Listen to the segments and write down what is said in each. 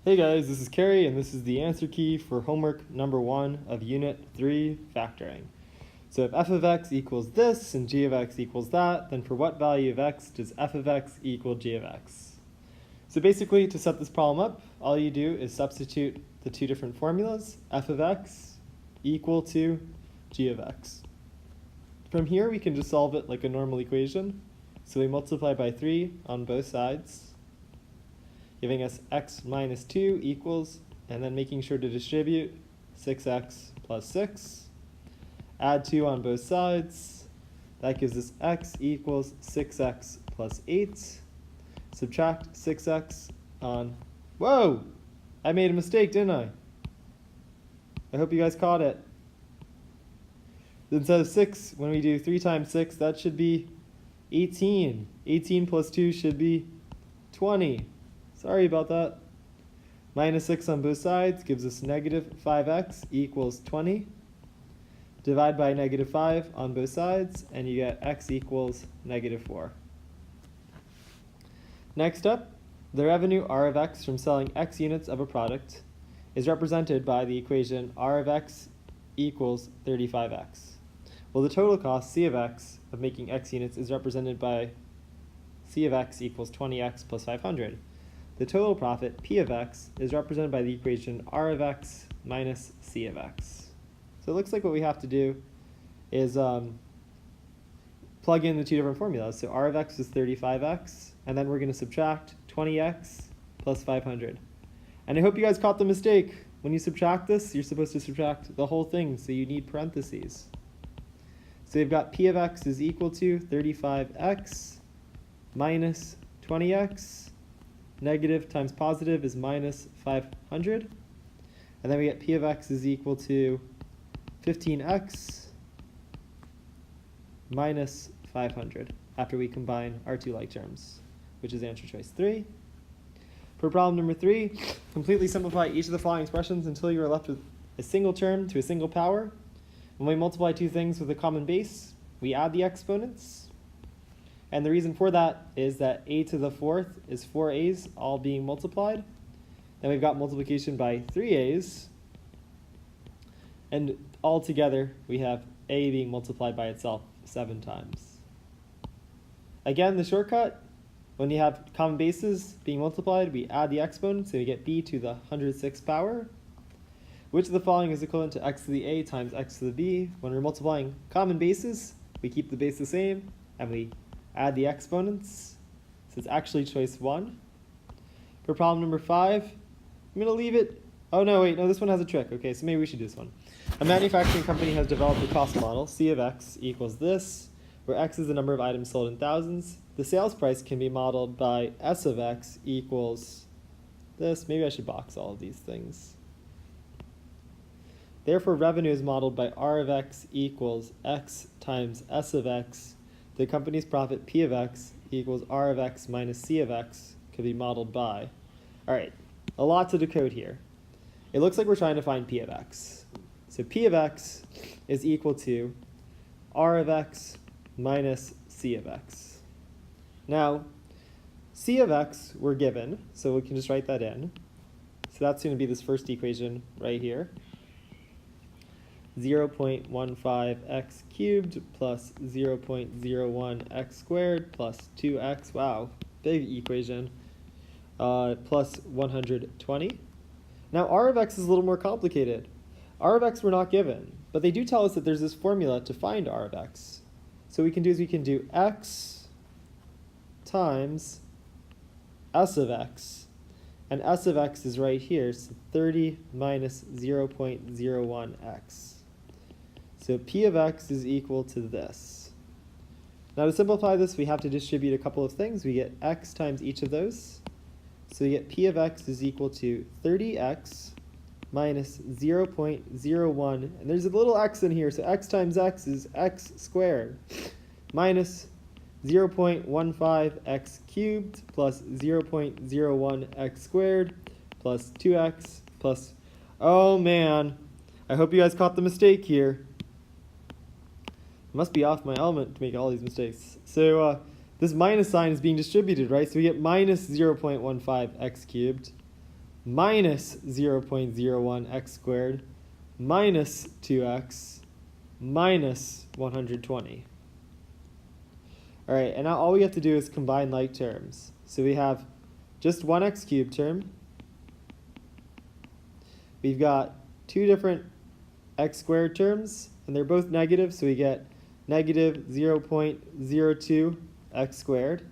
Hey guys, this is Carrie, and this is the answer key for homework number 1 of Unit 3, Factoring. So if f of x equals this and g of x equals that, then for what value of x does f of x equal g of x? So basically, to set this problem up, all you do is substitute the two different formulas, f of x equal to g of x. From here, we can just solve it like a normal equation. So we multiply by 3 on both sides, giving us x minus 2 equals, and then making sure to distribute 6x plus 6. Add 2 on both sides. That gives us x equals 6x plus 8. Subtract 6x on... Whoa! I made a mistake, didn't I? I hope you guys caught it. Instead of 6, when we do 3 times 6, that should be 18. 18 plus 2 should be 20. Sorry about that. Minus 6 on both sides gives us negative 5x equals 20. Divide by negative 5 on both sides, and you get x equals negative 4. Next up, the revenue R of x from selling x units of a product is represented by the equation R of x equals 35x. Well, the total cost, C of x, of making x units is represented by C of x equals 20x plus 500. The total profit, P of x, is represented by the equation R of x minus C of x. So it looks like what we have to do is plug in the two different formulas. So R of x is 35x, and then we're going to subtract 20x plus 500. And I hope you guys caught the mistake. When you subtract this, you're supposed to subtract the whole thing, so you need parentheses. So we've got P of x is equal to 35x minus 20x. Negative times positive is minus 500. And then we get P of x is equal to 15x minus 500 after we combine our two like terms, which is answer choice 3. For problem number 3, completely simplify each of the following expressions until you are left with a single term to a single power. When we multiply two things with a common base, we add the exponents. And the reason for that is that a to the 4th is 4a's all being multiplied. Then we've got multiplication by 3a's. And all together, we have a being multiplied by itself 7 times. Again, the shortcut, when you have common bases being multiplied, we add the exponent, so we get b to the 106th power. Which of the following is equivalent to x to the a times x to the b? When we're multiplying common bases, we keep the base the same, and we add the exponents. So it's actually choice 1. For problem number 5, I'm going to leave it. Oh, no, wait, no, this one has a trick. Okay, so maybe we should do this one. A manufacturing company has developed a cost model, C of x equals this, where x is the number of items sold in thousands. The sales price can be modeled by S of x equals this. Maybe I should box all of these things. Therefore, revenue is modeled by R of x equals x times S of x. The company's profit, P of x, equals R of x minus C of x, could be modeled by. All right, a lot to decode here. It looks like we're trying to find P of x. So P of x is equal to R of x minus C of x. Now, C of x we're given, so we can just write that in. So that's going to be this first equation right here. 0.15x cubed plus 0.01x squared plus 2x, wow, big equation, plus 120. Now R of x is a little more complicated. R of x we're not given, but they do tell us that there's this formula to find R of x. So we can do x times S of x, and S of x is right here, so 30 minus 0.01x. So P of x is equal to this. Now to simplify this, we have to distribute a couple of things. We get x times each of those. So we get P of x is equal to 30x minus 0.01. And there's a little x in here, so x times x is x squared. Minus 0.15x cubed plus 0.01x squared plus 2x plus... Oh man, I hope you guys caught the mistake here. I must be off my element to make all these mistakes. So this minus sign is being distributed, right? So we get minus 0.15x cubed minus 0.01 x squared minus 2x minus 120. All right, and now all we have to do is combine like terms. So we have just one x cubed term. We've got two different x squared terms, and they're both negative, so we get negative 0.02 x squared.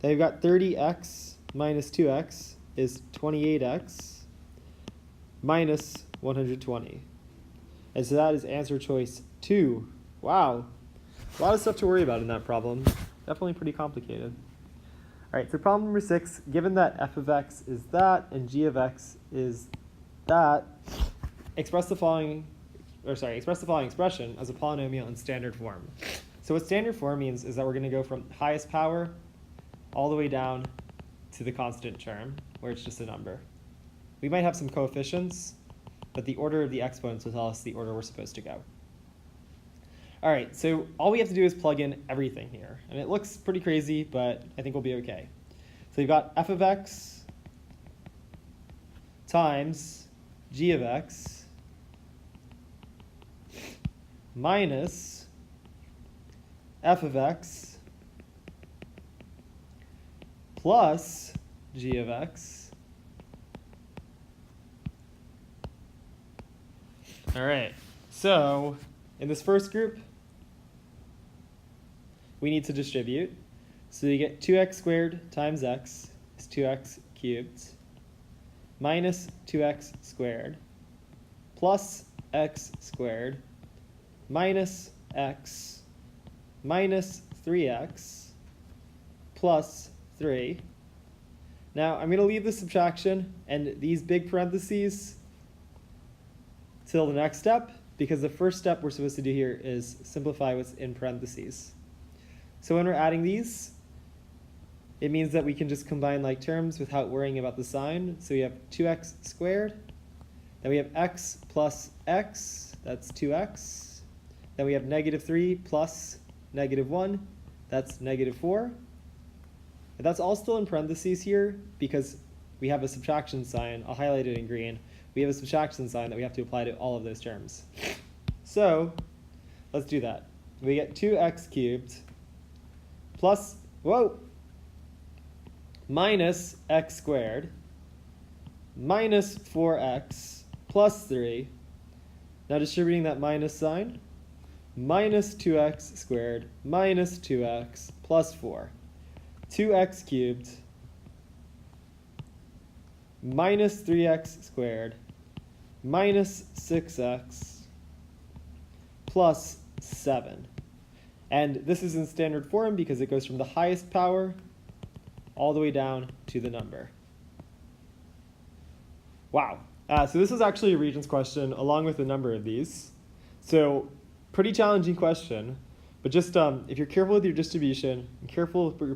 Then we've got 30x minus 2x is 28x minus 120. And so that is answer choice 2. Wow, a lot of stuff to worry about in that problem. Definitely pretty complicated. All right, so problem number 6, given that f of x is that and g of x is that, express the following expression as a polynomial in standard form. So what standard form means is that we're going to go from highest power all the way down to the constant term, where it's just a number. We might have some coefficients, but the order of the exponents will tell us the order we're supposed to go. All right, so all we have to do is plug in everything here. And it looks pretty crazy, but I think we'll be okay. So you've got f of x times g of x minus f of x plus g of x. All right, so in this first group, we need to distribute. So you get 2x squared times x is 2x cubed minus 2x squared plus x squared minus x minus 3x plus 3. Now I'm going to leave the subtraction and these big parentheses till the next step, because the first step we're supposed to do here is simplify what's in parentheses. So when we're adding these, it means that we can just combine like terms without worrying about the sign. So we have 2x squared, then we have x plus x, that's 2x. Then we have negative 3 plus negative 1, that's negative 4. And that's all still in parentheses here because we have a subtraction sign. I'll highlight it in green. We have a subtraction sign that we have to apply to all of those terms. So let's do that. We get 2x cubed plus, minus x squared minus 4x plus 3. Now distributing that minus sign, minus 2x squared minus 2x plus 4. 2x cubed minus 3x squared minus 6x plus 7. And this is in standard form because it goes from the highest power all the way down to the number. Wow. So this is actually a Regents question along with a number of these. So pretty challenging question, but just if you're careful with your distribution and careful with your